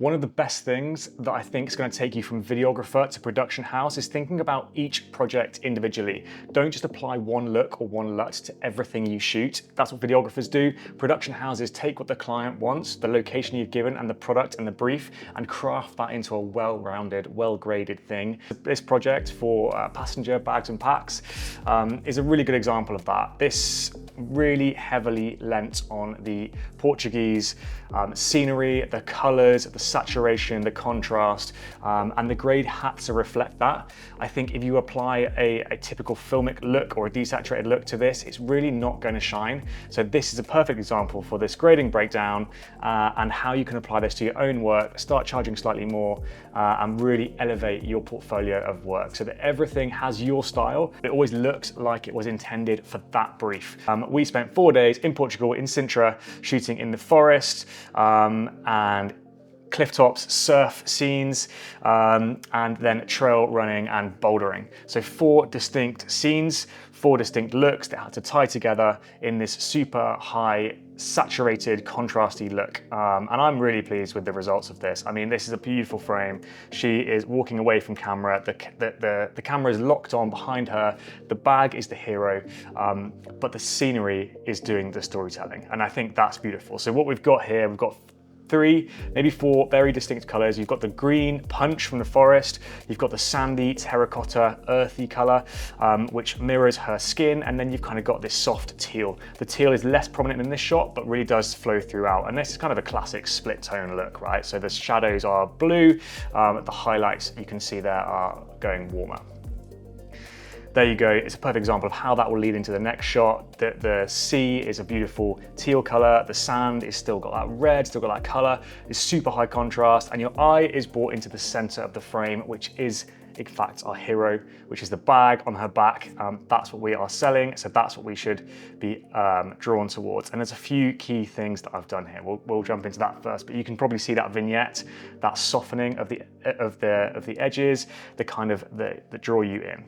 One of the best things that I think is going to take you from videographer to production house is thinking about each project individually. Don't just apply one look or one LUT to everything you shoot. That's what videographers do. Production houses take what the client wants, the location you've given and the product and the brief, and craft that into a well-rounded, well-graded thing. This project for passenger bags and packs is a really good example of that. This really heavily lent on the Portuguese scenery, the colors, the saturation, the contrast, and the grade had to reflect that. I think if you apply a typical filmic look or a desaturated look to this, it's really not going to shine. So this is a perfect example for this grading breakdown and how you can apply this to your own work, start charging slightly more, and really elevate your portfolio of work so that everything has your style. It always looks like it was intended for that brief. We spent 4 days in Portugal, in Sintra, shooting in the forest and cliff tops, surf scenes, and then trail running and bouldering. So 4 distinct scenes, 4 distinct looks that had to tie together in this super high, saturated, contrasty look. And I'm really pleased with the results of this. I mean, this is a beautiful frame. She is walking away from camera. The camera is locked on behind her. The bag is the hero, but the scenery is doing the storytelling. And I think that's beautiful. So what we've got here, we've got 3, maybe 4 very distinct colors. You've got the green punch from the forest, you've got the sandy terracotta earthy color, which mirrors her skin, and then you've kind of got this soft teal. The teal is less prominent in this shot, but really does flow throughout. And this is kind of a classic split tone look, right? So the shadows are blue, the highlights you can see there are going warmer. There you go, it's a perfect example of how that will lead into the next shot. The sea is a beautiful teal color, the sand is still got that red, still got that color, it's super high contrast, and your eye is brought into the center of the frame, which is in fact our hero, which is the bag on her back. That's what we are selling, so that's what we should be drawn towards. And there's a few key things that I've done here. We'll jump into that first, but you can probably see that vignette, that softening of the edges, the kind of that draw you in.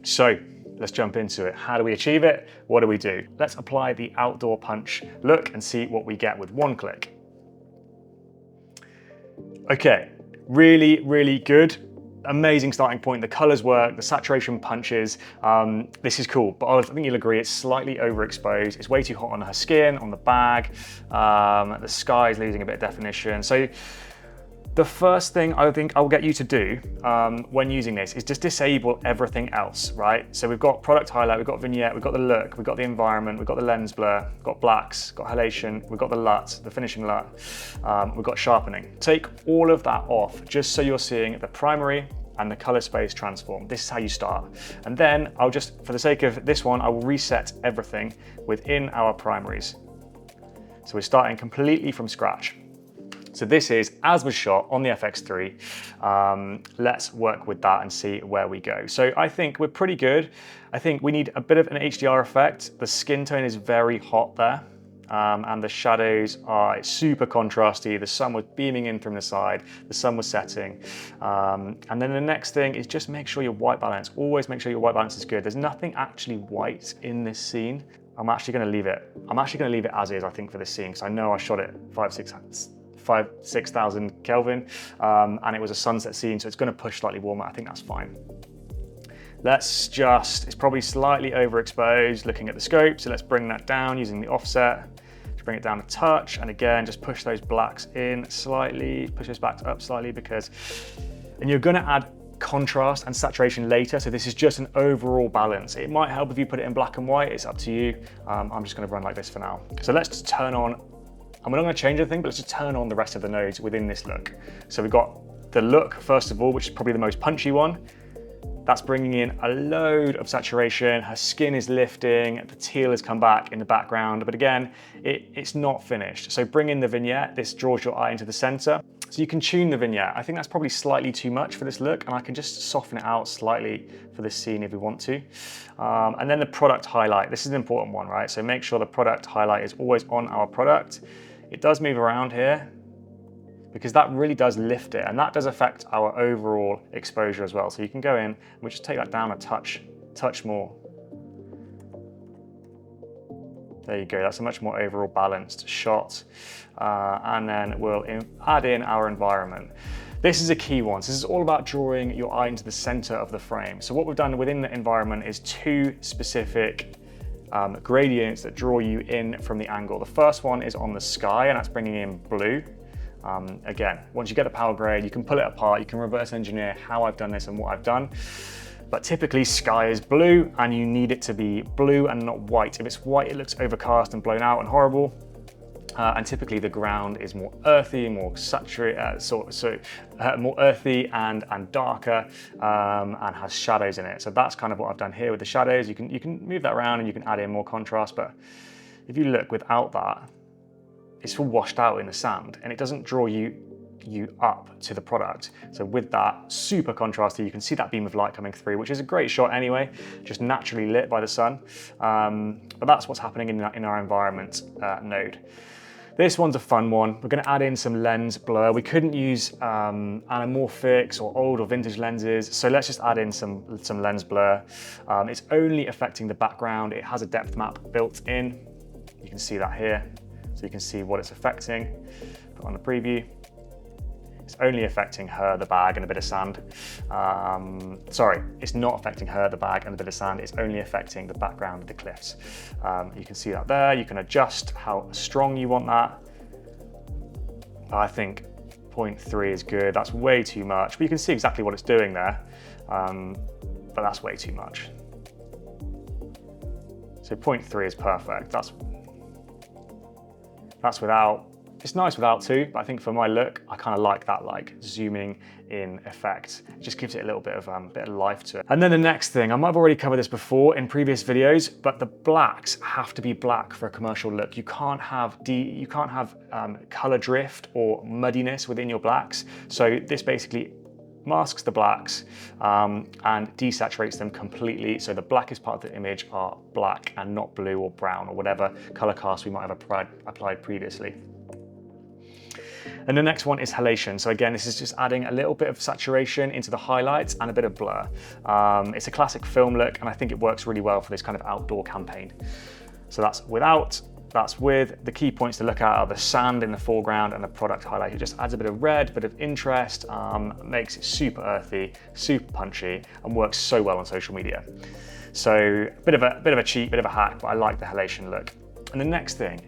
So let's jump into it. How do we achieve it? What do we do? Let's apply the outdoor punch look and see what we get with one click. Okay, really, really good. Amazing starting point. The colors work, the saturation punches. This is cool, but I think you'll agree it's slightly overexposed. It's way too hot on her skin, on the bag. The sky is losing a bit of definition. So the first thing I think I'll get you to do when using this is just disable everything else, right? So we've got product highlight, we've got vignette, we've got the look, we've got the environment, we've got the lens blur, we've got blacks, got halation, we've got the LUT, the finishing LUT, we've got sharpening. Take all of that off just so you're seeing the primary and the color space transform. This is how you start. And then I'll just, for the sake of this one, I will reset everything within our primaries. So we're starting completely from scratch. So this is as was shot on the FX3. Let's work with that and see where we go. So I think we're pretty good. I think we need a bit of an HDR effect. The skin tone is very hot there. And the shadows are super contrasty. The sun was beaming in from the side, the sun was setting. And then the next thing is just make sure your white balance, always make sure your white balance is good. There's nothing actually white in this scene. I'm actually gonna leave it as is, I think, for this scene, because I know I shot it 6,000 Kelvin, and it was a sunset scene, so it's gonna push slightly warmer. I think that's fine. It's probably slightly overexposed looking at the scope, so let's bring that down using the offset. Just bring it down a touch, and again, just push those blacks in slightly, push those blacks up slightly and you're gonna add contrast and saturation later, so this is just an overall balance. It might help if you put it in black and white, it's up to you. I'm just gonna run like this for now. So let's just turn on, I'm not gonna change anything, but let's just turn on the rest of the nodes within this look. So we've got the look, first of all, which is probably the most punchy one. That's bringing in a load of saturation. Her skin is lifting, the teal has come back in the background, but again, it's not finished. So bring in the vignette, this draws your eye into the center. So you can tune the vignette. I think that's probably slightly too much for this look, and I can just soften it out slightly for this scene if we want to. And then the product highlight. This is an important one, right? So make sure the product highlight is always on our product. It does move around here, because that really does lift it, and that does affect our overall exposure as well. So you can go in and we just take that down a touch more. There you go, that's a much more overall balanced shot. And then we'll add in our environment. This is a key one. So this is all about drawing your eye into the center of the frame. So what we've done within the environment is two specific gradients that draw you in from the angle. The first one is on the sky, and that's bringing in blue. Again, once you get the power grade, you can pull it apart, you can reverse engineer how I've done this and what I've done. But typically sky is blue, and you need it to be blue and not white. If it's white, it looks overcast and blown out and horrible. And typically the ground is more earthy, more saturated, more earthy and darker, and has shadows in it. So that's kind of what I've done here with the shadows. You can move that around and you can add in more contrast, but if you look without that, it's all washed out in the sand and it doesn't draw you up to the product. So with that, super contrasty, you can see that beam of light coming through, which is a great shot anyway, just naturally lit by the sun. But that's what's happening in our environment node. This one's a fun one. We're going to add in some lens blur. We couldn't use anamorphics or old or vintage lenses, so let's just add in some lens blur. It's only affecting the background. It has a depth map built in. You can see that here, so you can see what it's affecting. Put on the preview. It's only affecting her, the bag, and a bit of sand. Sorry, it's not affecting her, the bag, and a bit of sand. It's only affecting the background of the cliffs. You can see that there. You can adjust how strong you want that. I think 0.3 is good. That's way too much, but you can see exactly what it's doing there. But that's way too much. So 0.3 is perfect. That's without. It's nice without too, but I think for my look, I kind of like that zooming in effect. It just gives it a little bit of life to it. And then the next thing, I might have already covered this before in previous videos, but the blacks have to be black for a commercial look. You can't have color drift or muddiness within your blacks. So this basically masks the blacks and desaturates them completely. So the blackest part of the image are black and not blue or brown or whatever color cast we might have applied previously. And the next one is halation. So again, this is just adding a little bit of saturation into the highlights and a bit of blur. It's a classic film look, and I think it works really well for this kind of outdoor campaign. So that's without, that's with. The key points to look at are the sand in the foreground and the product highlight. It just adds a bit of red, a bit of interest, makes it super earthy, super punchy, and works so well on social media. So a bit of a cheat, bit of a hack, but I like the halation look. And the next thing,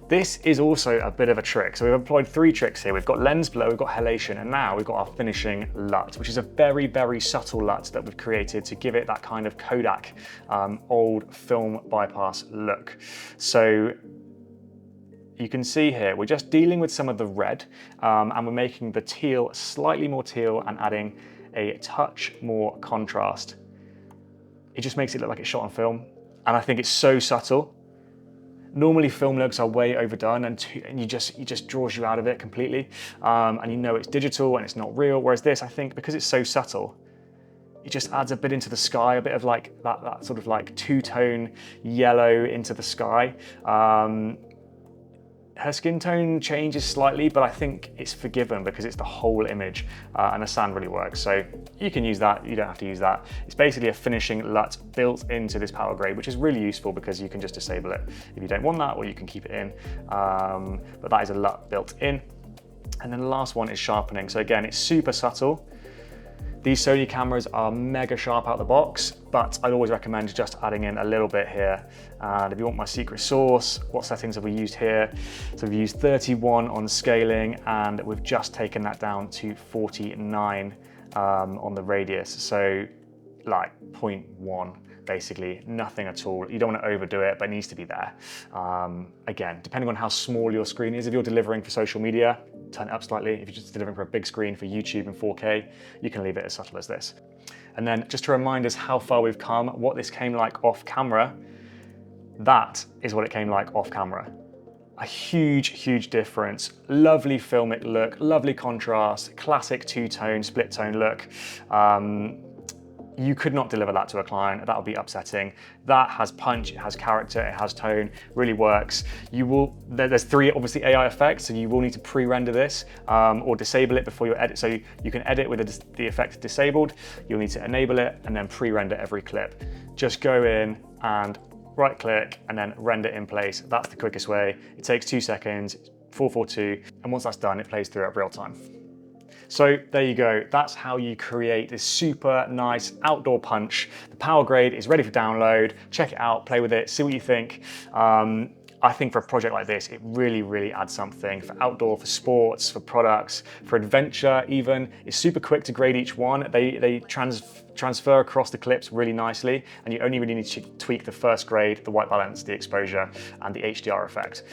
this is also a bit of a trick. So we've employed three tricks here. We've got lens blur, we've got halation, and now we've got our finishing LUT, which is a very, very subtle LUT that we've created to give it that kind of Kodak old film bypass look. So you can see here, we're just dealing with some of the red and we're making the teal slightly more teal and adding a touch more contrast. It just makes it look like it's shot on film. And I think it's so subtle. Normally film looks are way overdone and it just draws you out of it completely. And you know it's digital and it's not real. Whereas this, I think, because it's so subtle, it just adds a bit into the sky, a bit of like that sort of like two-tone yellow into the sky. Her skin tone changes slightly, but I think it's forgiven because it's the whole image and the sand really works. So you can use that, you don't have to use that. It's basically a finishing LUT built into this power grade, which is really useful because you can just disable it if you don't want that, or you can keep it in. But that is a LUT built in. And then the last one is sharpening. So again, it's super subtle. These Sony cameras are mega sharp out the box, but I'd always recommend just adding in a little bit here. And if you want my secret sauce, what settings have we used here? So we've used 31 on scaling, and we've just taken that down to 49 on the radius. So like 0.1, basically, nothing at all. You don't want to overdo it, but it needs to be there. Again, depending on how small your screen is, if you're delivering for social media, turn it up slightly. If you're just delivering for a big screen for YouTube and 4K, you can leave it as subtle as this. And then just to remind us how far we've come, what this came like off camera, that is what it came like off camera. A huge, huge difference. Lovely filmic look, lovely contrast, classic two-tone, split-tone look. You could not deliver that to a client. That would be upsetting. That has punch, it has character, it has tone, really works. There's three obviously AI effects, so you will need to pre-render this or disable it before you edit. So you can edit with the effect disabled. You'll need to enable it and then pre-render every clip. Just go in and right click, and then render in place. That's the quickest way. It takes 2 seconds, 442, and once that's done, it plays through at real time. So there you go, that's how you create this super nice outdoor punch. The powergrade is ready for download. Check it out, play with it, see what you think. I think for a project like this, it really adds something for outdoor, for sports, for products, for adventure even. It's super quick to grade each one. They transfer across the clips really nicely, and you only really need to tweak the first grade, the white balance, the exposure, and the HDR effect.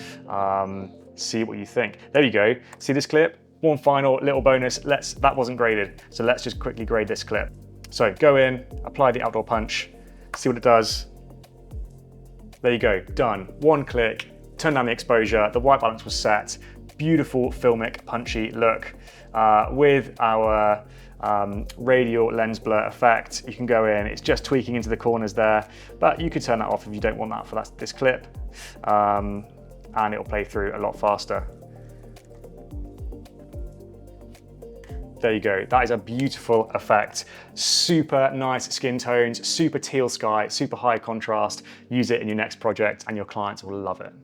See what you think. There you go, see this clip? One final little bonus, that wasn't graded, so let's just quickly grade this clip. So go in, apply the outdoor punch, see what it does. There you go, done. One click, turn down the exposure, the white balance was set, beautiful filmic punchy look. With our radial lens blur effect, you can go in, it's just tweaking into the corners there, but you could turn that off if you don't want that for this clip, and it'll play through a lot faster. There you go, that is a beautiful effect. Super nice skin tones, super teal sky, super high contrast. Use it in your next project and your clients will love it.